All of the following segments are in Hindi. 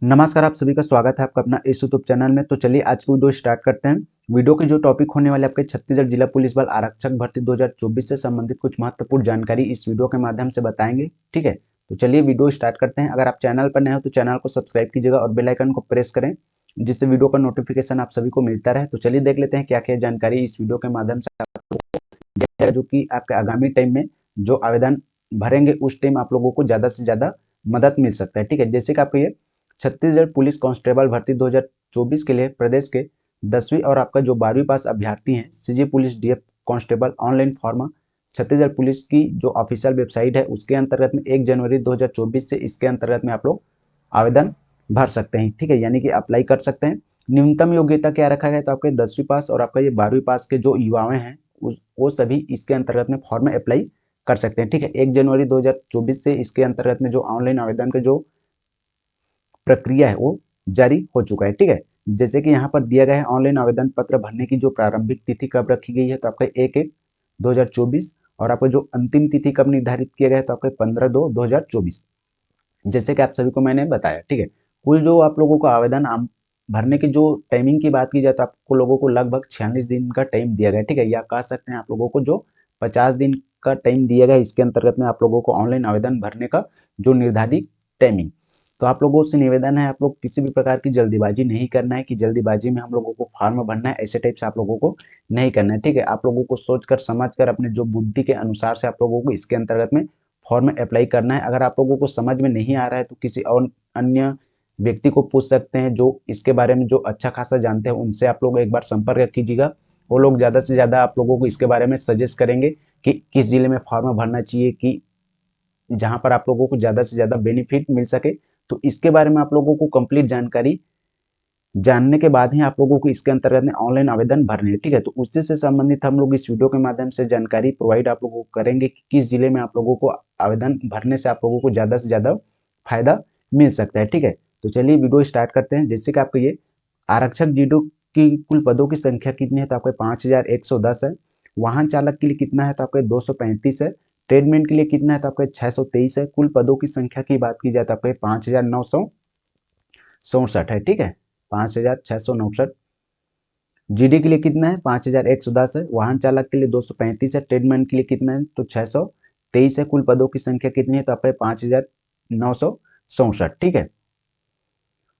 नमस्कार, आप सभी का स्वागत है आपका अपना इस यूट्यूब चैनल में। तो चलिए आज की वीडियो स्टार्ट करते हैं। वीडियो की जो टॉपिक होने वाले आपके छत्तीसगढ़ जिला पुलिस बल आरक्षक भर्ती 2024 से संबंधित कुछ महत्वपूर्ण जानकारी इस वीडियो के माध्यम से बताएंगे। ठीक है, तो चलिए वीडियो स्टार्ट करते हैं। अगर आप चैनल पर नए हो तो चैनल को सब्सक्राइब कीजिएगा और बेल आइकन को प्रेस करें, जिससे वीडियो का नोटिफिकेशन आप सभी को मिलता रहे। तो चलिए देख लेते हैं क्या क्या जानकारी इस वीडियो के माध्यम से आपको, जो कि आपके आगामी टाइम में जो आवेदन भरेंगे उस टाइम आप लोगों को ज़्यादा से ज़्यादा मदद मिल सकता है। ठीक है, जैसे कि आपको ये छत्तीसगढ़ पुलिस कांस्टेबल भर्ती 2024 के लिए प्रदेश के 10वीं और आपका जो 12वीं पास अभ्यर्थी हैं CG police DF constable online form Chhattisgarh police की जो ऑफिशियल वेबसाइट है उसके अंतर्गत में 1 जनवरी 2024 से इसके अंतर्गत में आप लोग आवेदन भर सकते हैं। ठीक है, यानी कि अप्लाई कर सकते हैं। न्यूनतम योग्यता क्या रखा गया, तो आपके 10वीं पास और आपका ये 12वीं पास के जो युवाएं हैं वो सभी इसके अंतर्गत में फॉर्म में अप्लाई कर सकते हैं। ठीक है, 1 जनवरी 2024 से इसके अंतर्गत में जो ऑनलाइन आवेदन के जो प्रक्रिया है वो जारी हो चुका है। ठीक है, जैसे कि यहाँ पर दिया गया है ऑनलाइन आवेदन पत्र भरने की जो प्रारंभिक तिथि कब रखी गई है, तो आपका 1/1/2024 और आपको जो अंतिम तिथि कब निर्धारित किया गया है तो आपका 15/2/2024, जैसे कि आप सभी को मैंने बताया। ठीक है, कुल जो आप लोगों को आवेदन भरने की जो टाइमिंग की बात की जाए तो आपको लोगों को लगभग 46 दिन का टाइम दिया गया है। ठीक है, या कह सकते हैं आप लोगों को जो 50 दिन का टाइम दिया गया है इसके अंतर्गत में आप लोगों को ऑनलाइन आवेदन भरने का जो निर्धारित टाइमिंग। तो आप लोगों से निवेदन है, आप लोग किसी भी प्रकार की जल्दीबाजी नहीं करना है कि जल्दीबाजी में हम लोगों को फॉर्म भरना है, ऐसे टाइप से आप लोगों को नहीं करना है। ठीक है, आप लोगों को सोचकर समझकर अपने जो बुद्धि के अनुसार से आप लोगों को इसके अंतर्गत में फॉर्म अप्लाई करना है। अगर आप लोगों को समझ में नहीं आ रहा है तो किसी और अन्य व्यक्ति को पूछ सकते हैं जो इसके बारे में जो अच्छा खासा जानते हैं, उनसे आप लोग एक बार संपर्क कीजिएगा। वो लोग ज़्यादा से ज़्यादा आप लोगों को इसके बारे में सजेस्ट करेंगे कि किस जिले में फॉर्म भरना चाहिए, कि जहाँ पर आप लोगों को ज़्यादा से ज़्यादा बेनिफिट मिल सके। तो इसके बारे में आप लोगों को कंप्लीट जानकारी जानने के बाद ही आप लोगों को इसके अंतर्गत में ऑनलाइन आवेदन भरने हैं। ठीक है, तो उससे से संबंधित हम लोग इस वीडियो के माध्यम से जानकारी प्रोवाइड आप लोगों को करेंगे कि किस जिले में आप लोगों को आवेदन भरने से आप लोगों को ज़्यादा से ज़्यादा फायदा मिल सकता है। ठीक है, तो चलिए वीडियो स्टार्ट करते हैं। जैसे कि आपको ये आरक्षक जीडो की कुल पदों की संख्या कितनी है, तो आपके 5110 है। वाहन चालक के लिए कितना है, तो आपके 235 है। ट्रेडमैन के लिए कितना है, तो आपके 623 है। कुल पदों की संख्या की बात की जाए तो आपके 5967 है। ठीक है, 5669। जीडी के लिए कितना है, 5110 है। वाहन चालक के लिए 235 है। ट्रेडमैन के लिए कितना है, तो 623 है। कुल पदों की संख्या कितनी है, तो आपके 5967। ठीक है,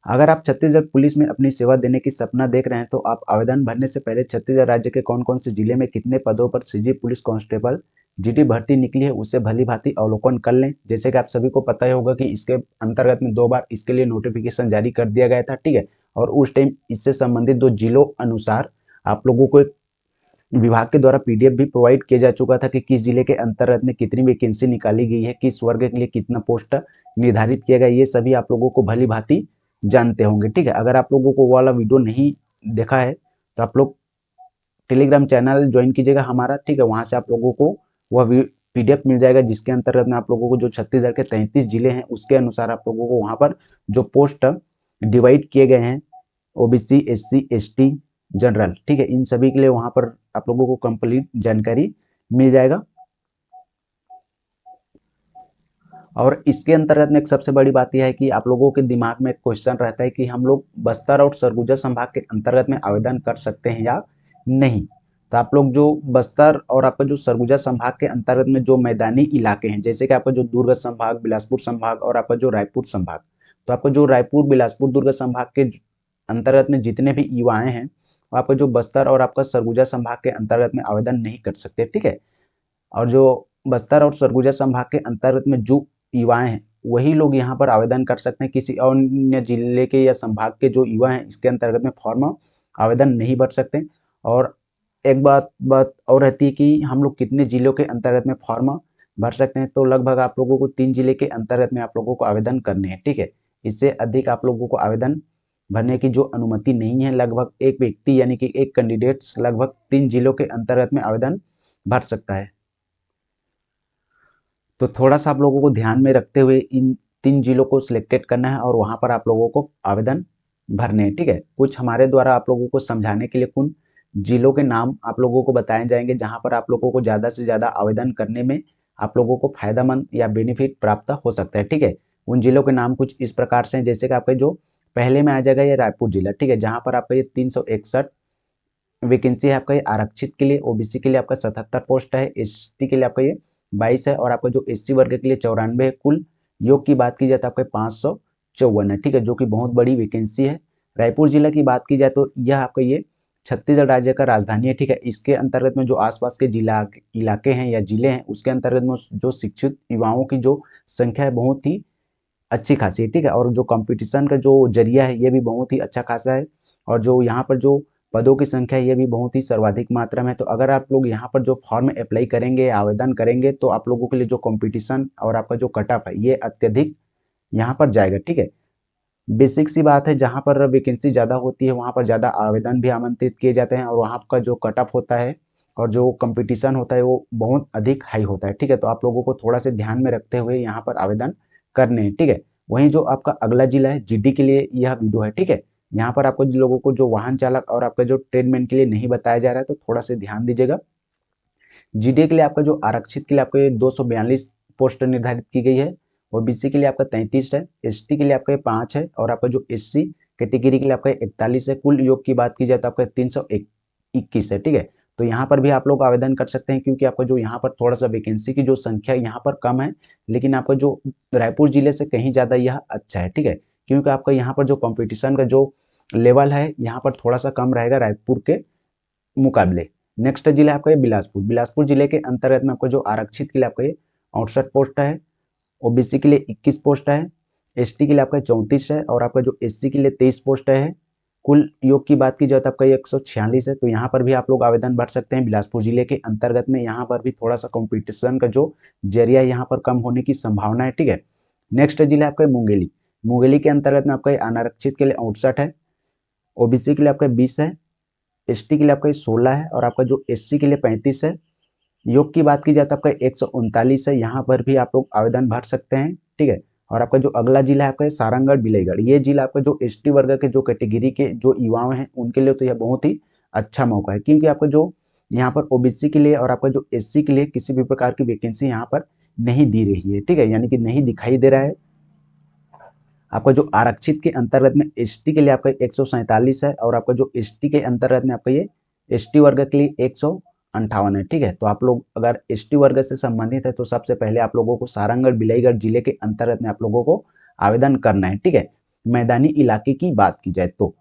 अगर आप छत्तीसगढ़ पुलिस में अपनी सेवा देने की सपना देख रहे हैं तो आप आवेदन भरने से पहले छत्तीसगढ़ राज्य के कौन कौन से जिले में कितने पदों पर सीजी पुलिस कांस्टेबल जीडी भर्ती निकली है उसे भली भांति अवलोकन कर लें। जैसे कि आप सभी को पता ही होगा कि इसके अंतर्गत में 2 बार इसके लिए नोटिफिकेशन जारी कर दिया गया था। ठीक है, और उस टाइम इससे संबंधित 2 जिलों अनुसार आप लोगों को एक विभाग के द्वारा पीडीएफ भी प्रोवाइड किया जा चुका था कि किस जिले के अंतर्गत में कितनी वैकेंसी निकाली गई है, किस वर्ग के लिए कितना पोस्ट निर्धारित किया गया, ये सभी आप लोगों को भली भांति जानते होंगे। ठीक है, अगर आप लोगों को वो वाला वीडियो नहीं देखा है तो आप लोग टेलीग्राम चैनल ज्वाइन कीजिएगा हमारा। ठीक है, वहां से आप लोगों को वह पीडीएफ मिल जाएगा जिसके अंतर्गत में आप लोगों को जो छत्तीसगढ़ के 33 जिले हैं उसके अनुसार आप लोगों को वहां पर जो पोस्ट डिवाइड किए गए हैं, ओबीसी, एससी, एसटी, जनरल, ठीक है, इन सभी के लिए वहां पर आप लोगों को कंप्लीट जानकारी मिल जाएगा। और इसके अंतर्गत में एक सबसे बड़ी बात यह है कि आप लोगों के दिमाग में एक क्वेश्चन रहता है कि हम लोग बस्तर और सरगुजा संभाग के अंतर्गत में आवेदन कर सकते हैं या नहीं। तो आप लोग जो बस्तर और आपका जो सरगुजा संभाग के अंतर्गत में जो मैदानी इलाके हैं, जैसे कि आपका जो दुर्ग संभाग, बिलासपुर संभाग और आपका जो रायपुर संभाग, तो आपका जो रायपुर, बिलासपुर, दुर्ग संभाग के अंतर्गत में जितने भी युवाएं हैं आपका जो बस्तर और आपका सरगुजा संभाग के अंतर्गत में आवेदन नहीं कर सकते। ठीक है, और जो बस्तर और सरगुजा संभाग के अंतर्गत में जो युवाएं हैं वही लोग यहाँ पर आवेदन कर सकते हैं। किसी अन्य जिले के या संभाग के जो युवा हैं इसके अंतर्गत में फॉर्म आवेदन नहीं भर सकते। और एक बात और रहती है कि हम लोग कितने जिलों के अंतर्गत में फॉर्म भर सकते हैं, तो लगभग आप लोगों को 3 जिले के अंतर्गत में आप लोगों को आवेदन करने हैं। ठीक है, इससे अधिक आप लोगों को आवेदन भरने की जो अनुमति नहीं है। लगभग एक व्यक्ति यानी कि एक कैंडिडेट्स लगभग 3 जिलों के अंतर्गत में आवेदन भर सकता है। तो थोड़ा सा आप लोगों को ध्यान में रखते हुए इन 3 जिलों को सिलेक्टेड करना है और वहां पर आप लोगों को आवेदन भरने हैं। ठीक है, कुछ हमारे द्वारा आप लोगों को समझाने के लिए कुछ जिलों के नाम आप लोगों को बताए जाएंगे जहां पर आप लोगों को ज़्यादा से ज़्यादा आवेदन करने में आप लोगों को फायदेमंद या बेनिफिट प्राप्त हो सकता है। ठीक है, उन जिलों के नाम कुछ इस प्रकार से हैं, जैसे कि आपका जो पहले में आ जाएगा ये रायपुर जिला, ठीक है, जहाँ पर आपका ये 361 वैकेंसी है आपका ये आरक्षित के लिए। ओबीसी के लिए आपका 77 पोस्ट है, एसटी के लिए आपका ये 22 है, और आपका जो एससी वर्ग के लिए 94 है। कुल योग की बात की जाए तो आपका 554 है, ठीक है, जो कि बहुत बड़ी वैकेंसी है। रायपुर जिला की बात की जाए तो यह आपका ये छत्तीसगढ़ राज्य का राजधानी है, ठीक है। इसके अंतर्गत में जो आसपास के जिला इलाके हैं या जिले हैं, उसके अंतर्गत में जो शिक्षित युवाओं की जो संख्या है बहुत ही अच्छी खासी है, ठीक है। और जो कंपटीशन का जो जरिया है ये भी बहुत ही अच्छा खासा है, और जो यहाँ पर जो पदों की संख्या है ये भी बहुत ही सर्वाधिक मात्रा में है। तो अगर आप लोग यहाँ पर जो फॉर्म अप्लाई करेंगे, आवेदन करेंगे, तो आप लोगों के लिए जो कंपटीशन और आपका जो कट ऑफ है ये अत्यधिक यहाँ पर जाएगा, ठीक है। बेसिक सी बात है, जहाँ पर वैकेंसी ज़्यादा होती है वहाँ पर ज़्यादा आवेदन भी आमंत्रित किए जाते हैं, और वहाँ का जो कट ऑफ होता है और जो कंपटीशन होता है वो बहुत अधिक हाई होता है, ठीक है। तो आप लोगों को थोड़ा सा ध्यान में रखते हुए यहाँ पर आवेदन करने हैं, ठीक है। वहीं जो आपका अगला जिला है जीडी के लिए यह वीडियो है, ठीक है। यहाँ पर आपको लोगों को जो वाहन चालक और आपका जो ट्रेडमैन के लिए नहीं बताया जा रहा है, तो थोड़ा सा ध्यान दीजिएगा। जीडी के लिए आपका जो आरक्षित के लिए आपको ये 242 पोस्ट निर्धारित की गई है, ओबीसी के लिए आपका 33 है, एसटी के लिए आपका ये 5 है, और आपका जो एससी कैटेगरी के लिए आपका 41 है। कुल योग की बात की जाए तो आपका 321 है, ठीक है। तो यहाँ पर भी आप लोग आवेदन कर सकते हैं, क्योंकि आपका जो यहाँ पर थोड़ा सा वैकेंसी की जो संख्या यहाँ पर कम है, लेकिन आपका जो रायपुर जिले से कहीं ज़्यादा यह अच्छा है, ठीक है। क्योंकि आपका यहाँ पर जो कंपटीशन का जो लेवल है यहाँ पर थोड़ा सा कम रहेगा रायपुर के मुकाबले। नेक्स्ट जिला आपका ये बिलासपुर। बिलासपुर जिले के अंतर्गत में आपको जो आरक्षित के लिए आपका ये 68 पोस्ट है, ओबीसी के लिए 21 पोस्ट है, एसटी के लिए आपका 34 है, और आपका जो एससी के लिए 23 पोस्ट है। कुल योग की बात की जाए तो आपका ये 146 है। तो यहाँ पर भी आप लोग आवेदन भर सकते हैं बिलासपुर जिले के अंतर्गत में। यहाँ पर भी थोड़ा सा कंपटीशन का जो जरिया यहाँ पर कम होने की संभावना है, ठीक है। नेक्स्ट जिला आपका मुंगेली। मुंगेली के अंतर्गत में आपका अनारक्षित के लिए 68 है, ओबीसी के लिए आपका 20 है, एसटी के लिए आपका 16 है, और आपका जो एससी के लिए 35 है। योग की बात की जाए तो आपका 139 है। यहाँ पर भी आप लोग आवेदन भर सकते हैं, ठीक है। और आपका जो अगला जिला है आपका सारंगढ़ बिलाईगढ़। ये जिला आपका जो एसटी वर्ग के जो कैटेगरी के जो युवाओं हैं उनके लिए तो यह बहुत ही अच्छा मौका है, क्योंकि आपका जो यहाँ पर ओबीसी के लिए और आपका जो एससी के लिए किसी भी प्रकार की वैकेंसी यहाँ पर नहीं दी रही है, ठीक है, यानी कि नहीं दिखाई दे रहा है। आपका जो आरक्षित के अंतर्गत में एसटी के लिए आपका 147 है, और आपका जो एसटी के अंतर्गत में आपका ये एसटी वर्ग के लिए 158 है, ठीक है। तो आप लोग अगर एसटी वर्ग से संबंधित है तो सबसे पहले आप लोगों को सारंगढ़ बिलाईगढ़ जिले के अंतर्गत में आप लोगों को आवेदन करना है, ठीक है। मैदानी इलाके की बात की जाए तो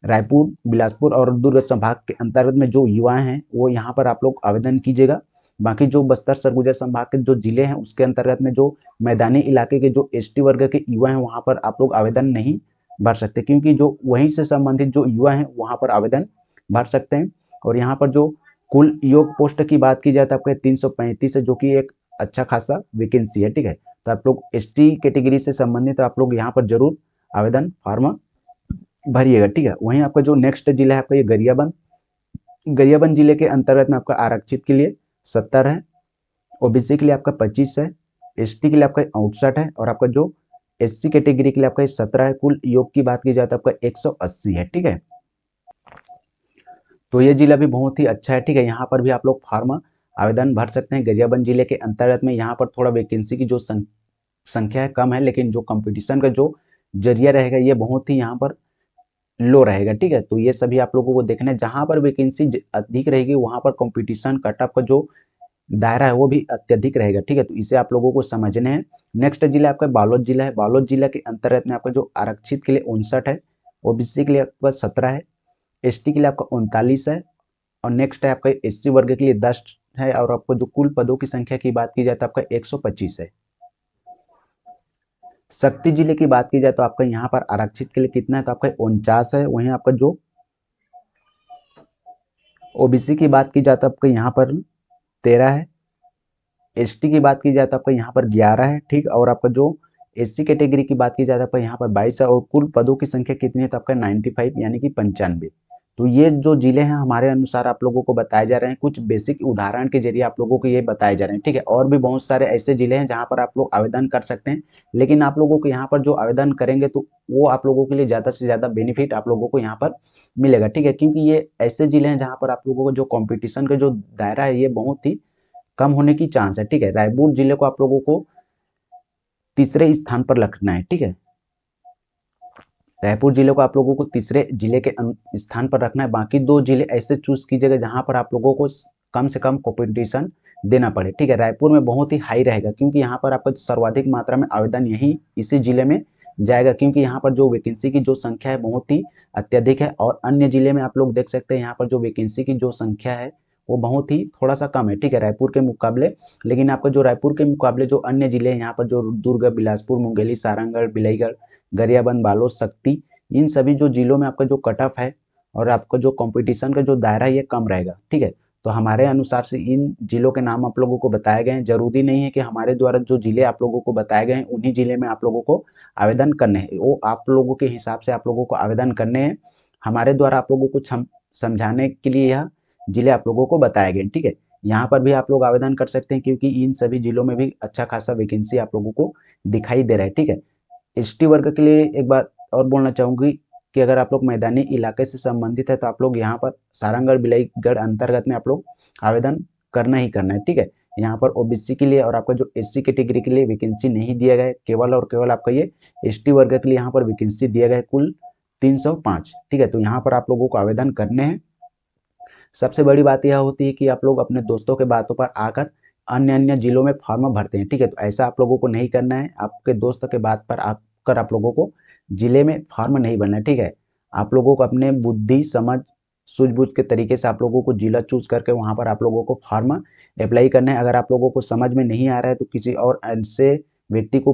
रायपुर, बिलासपुर और दुर्ग संभाग के अंतर्गत में जो युवा हैं वो यहाँ पर आप लोग आवेदन कीजिएगा। बाकी जो बस्तर सरगुजा संभाग के जो जिले हैं उसके अंतर्गत में जो मैदानी इलाके के जो एसटी वर्ग के युवा हैं वहाँ पर आप लोग आवेदन नहीं भर सकते, क्योंकि जो वहीं से संबंधित जो युवा हैं वहाँ पर आवेदन भर सकते हैं। और यहाँ पर जो कुल योग पोस्ट की बात की जाए तो आपका 335 है, जो कि एक अच्छा खासा वैकेंसी है, ठीक है। तो आप लोग एसटी कैटेगरी से संबंधित आप लोग यहाँ पर जरूर आवेदन फॉर्म भरिएगा, ठीक है। वहीं आपका जो नेक्स्ट जिला है आपका ये गरियाबंद। गरियाबंद जिले के अंतर्गत में आपका आरक्षित के लिए 70 है, ओबीसी के लिए आपका 25 है, एसटी के लिए आपका 68 है, और आपका जो एससी कैटेगरी के लिए आपका 17 है। कुल योग की बात की जाए तो आपका 180 है, ठीक है। तो ये जिला भी बहुत ही अच्छा है, ठीक है। यहाँ पर भी आप लोग फॉर्म आवेदन भर सकते हैं। गरियाबंद जिले के अंतर्गत में यहाँ पर थोड़ा वैकेंसी की जो संख्या है कम है, लेकिन जो कंपटीशन का जो जरिया रहेगा ये बहुत ही यहाँ पर लो रहेगा, ठीक है। तो ये सभी आप लोगों को देखना है। जहाँ पर वैकेंसी अधिक रहेगी वहाँ पर कंपटीशन कट ऑफ का जो दायरा है वो भी अत्यधिक रहेगा, ठीक है। तो इसे आप लोगों को समझने हैं। नेक्स्ट जिला आपका बालोद जिला है। बालोद जिला के अंतर्गत में आपका जो आरक्षित के लिए 59 है, ओबीसी के लिए आपका 17 है, एसटी के लिए आपका 39 है, और नेक्स्ट है आपका एससी वर्ग के लिए 10 है, और आपको जो कुल पदों की संख्या की बात की जाए तो आपका 125 है। शक्ति जिले की बात की जाए तो आपका यहाँ पर आरक्षित के लिए कितना है तो आपका 49 है। वहीं आपका जो ओबीसी की बात की जाए तो आपका यहाँ पर 13 है, एसटी की बात की जाए तो आपका यहाँ पर 11 है, ठीक। और आपका जो एससी कैटेगरी की बात की जाए तो आपका यहाँ पर 22 है, और कुल पदों की संख्या कितनी है तो आपका 95 यानी कि 95। तो ये जो जिले हैं हमारे अनुसार आप लोगों को बताए जा रहे हैं, कुछ बेसिक उदाहरण के जरिए आप लोगों को ये बताए जा रहे हैं, ठीक है। और भी बहुत सारे ऐसे जिले हैं जहाँ पर आप लोग आवेदन कर सकते हैं, लेकिन आप लोगों को यहाँ पर जो आवेदन करेंगे तो वो आप लोगों के लिए ज़्यादा से ज़्यादा बेनिफिट आप लोगों को यहाँ पर मिलेगा, ठीक है। क्योंकि ये ऐसे जिले हैं जहाँ पर आप लोगों को जो कॉम्पिटिशन का जो दायरा है ये बहुत ही कम होने की चांस है, ठीक है। रायपुर जिले को आप लोगों को तीसरे स्थान पर रखना है, ठीक है। रायपुर जिले को आप लोगों को तीसरे जिले के स्थान पर रखना है। बाकी 2 जिले ऐसे चूज कीजिएगा जहां पर आप लोगों को कम से कम कंपटीशन देना पड़े, ठीक है। रायपुर में बहुत ही हाई रहेगा क्योंकि यहाँ पर आपका सर्वाधिक मात्रा में आवेदन यही इसी जिले में जाएगा, क्योंकि यहाँ पर जो वैकेंसी की जो संख्या है बहुत ही अत्यधिक है। और अन्य जिले में आप लोग देख सकते हैं यहाँ पर जो वैकेंसी की जो संख्या है वो बहुत ही थोड़ा सा कम है, ठीक है, रायपुर के मुकाबले। लेकिन आपका जो रायपुर के मुकाबले जो अन्य जिले हैं यहाँ पर जो दुर्ग, बिलासपुर, मुंगेली, सारंगढ़, बिलाईगढ़, गरियाबंद, बालोद, शक्ति, इन सभी जो जिलों में आपका जो कट ऑफ है और आपका जो कंपटीशन का जो दायरा है ये कम रहेगा, ठीक है। तो हमारे अनुसार से इन जिलों के नाम आप लोगों को बताए गए हैं। जरूरी नहीं है कि हमारे द्वारा जो जिले आप लोगों को बताए गए हैं उन्हीं जिले में आप लोगों को आवेदन करने हैं, वो आप लोगों के हिसाब से आप लोगों को आवेदन करने हैं। हमारे द्वारा आप लोगों को समझाने के लिए यह जिले आप लोगों को बताए गए, ठीक है। यहाँ पर भी आप लोग आवेदन कर सकते हैं क्योंकि इन सभी जिलों में भी अच्छा खासा वैकेंसी आप लोगों को दिखाई दे रहा है, ठीक है। एसटी वर्ग के लिए एक बार और बोलना चाहूंगी कि अगर आप लोग मैदानी इलाके से संबंधित है तो आप लोग यहाँ पर सारंगढ़, बिलाईगढ़ अंतर्गत में आप लोग आवेदन करना ही करना है, ठीक है। यहाँ पर ओबीसी के लिए और आपका जो एससी कैटेगरी के लिए वैकेंसी नहीं दिया गया है, केवल और केवल आपका ये एसटी वर्ग के लिए यहाँ पर वैकेंसी दिया गया है कुल 305, ठीक है। तो यहाँ पर आप लोगों को आवेदन करने हैं। सबसे बड़ी बात यह होती है कि आप लोग अपने दोस्तों के बातों पर आकर अन्य अन्य जिलों में फॉर्म भरते हैं, ठीक है। तो ऐसा आप लोगों को नहीं करना है। आपके दोस्तों के बात पर आकर आप लोगों को जिले में फॉर्म नहीं भरना है, ठीक है। आप लोगों को अपने बुद्धि, समझ, सूझबूझ के तरीके से आप लोगों को जिला चूज करके वहां पर आप लोगों को फॉर्म अप्लाई करना है। अगर आप लोगों को समझ में नहीं आ रहा है तो किसी और ऐसे व्यक्ति को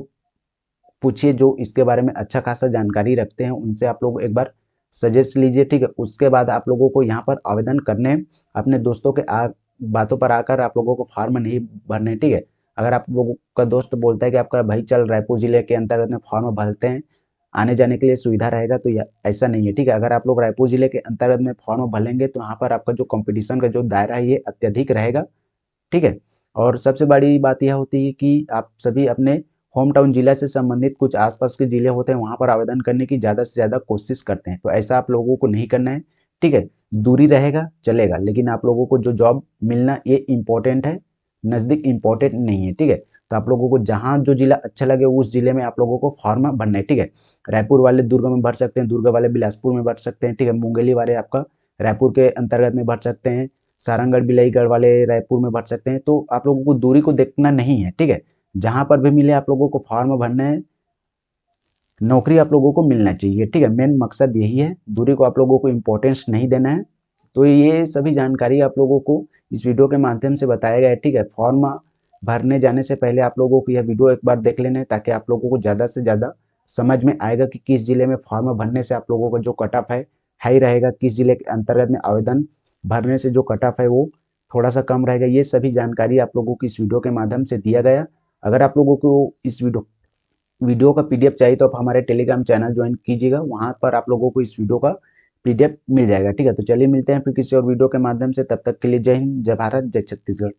पूछिए जो इसके बारे में अच्छा खासा जानकारी रखते हैं, उनसे आप लोग एक बार सजेस्ट लीजिए, ठीक है। उसके बाद आप लोगों को यहाँ पर आवेदन करने हैं। अपने दोस्तों के बातों पर आकर आप लोगों को फॉर्म नहीं भरने, ठीक है। अगर आप लोगों का दोस्त बोलता है कि आपका भाई चल रायपुर जिले के अंतर्गत में फॉर्म भरते हैं, आने जाने के लिए सुविधा रहेगा, तो ऐसा नहीं है, ठीक है। अगर आप लोग रायपुर जिले के अंतर्गत में फॉर्म भरेंगे तो यहाँ पर आपका जो कंपटीशन का जो दायरा है ये अत्यधिक रहेगा, ठीक है। और सबसे बड़ी बात यह होती है कि आप सभी अपने होम टाउन जिला से संबंधित कुछ आसपास के जिले होते हैं वहां पर आवेदन करने की ज़्यादा से ज़्यादा कोशिश करते हैं, तो ऐसा आप लोगों को नहीं करना है, ठीक है। दूरी रहेगा चलेगा, लेकिन आप लोगों को जो जॉब मिलना ये इम्पोर्टेंट है, नज़दीक इम्पोर्टेंट नहीं है, ठीक है। तो आप लोगों को जहाँ जो जिला अच्छा लगे उस जिले में आप लोगों को फॉर्म भरना है, ठीक है। रायपुर वाले दुर्ग में भर सकते हैं, दुर्ग वाले बिलासपुर में भर सकते हैं, ठीक है। मुंगेली वाले आपका रायपुर के अंतर्गत में भर सकते हैं, सारंगढ़, बिलाईगढ़ वाले रायपुर में भर सकते हैं। तो आप लोगों को दूरी को देखना नहीं है, ठीक है। जहां पर भी मिले आप लोगों को फॉर्म भरना है, नौकरी आप लोगों को मिलना चाहिए, ठीक है। मेन मकसद यही है, दूरी को आप लोगों को इम्पोर्टेंस नहीं देना है। तो ये सभी जानकारी आप लोगों को इस वीडियो के माध्यम से बताया गया है, ठीक है। फॉर्म भरने जाने से पहले आप लोगों को यह वीडियो एक बार देख लेना है ताकि आप लोगों को ज़्यादा से ज़्यादा समझ में आएगा कि किस जिले में फॉर्म भरने से आप लोगों का जो कट ऑफ है हाई रहेगा, किस जिले के अंतर्गत में आवेदन भरने से जो कट ऑफ है वो थोड़ा सा कम रहेगा। ये सभी जानकारी आप लोगों को इस वीडियो के माध्यम से दिया गया। अगर आप लोगों को इस वीडियो का पीडीएफ चाहिए तो आप हमारे टेलीग्राम चैनल ज्वाइन कीजिएगा, वहां पर आप लोगों को इस वीडियो का पीडीएफ मिल जाएगा, ठीक है। तो चलिए मिलते हैं फिर किसी और वीडियो के माध्यम से, तब तक के लिए जय हिंद, जय भारत, जय छत्तीसगढ़।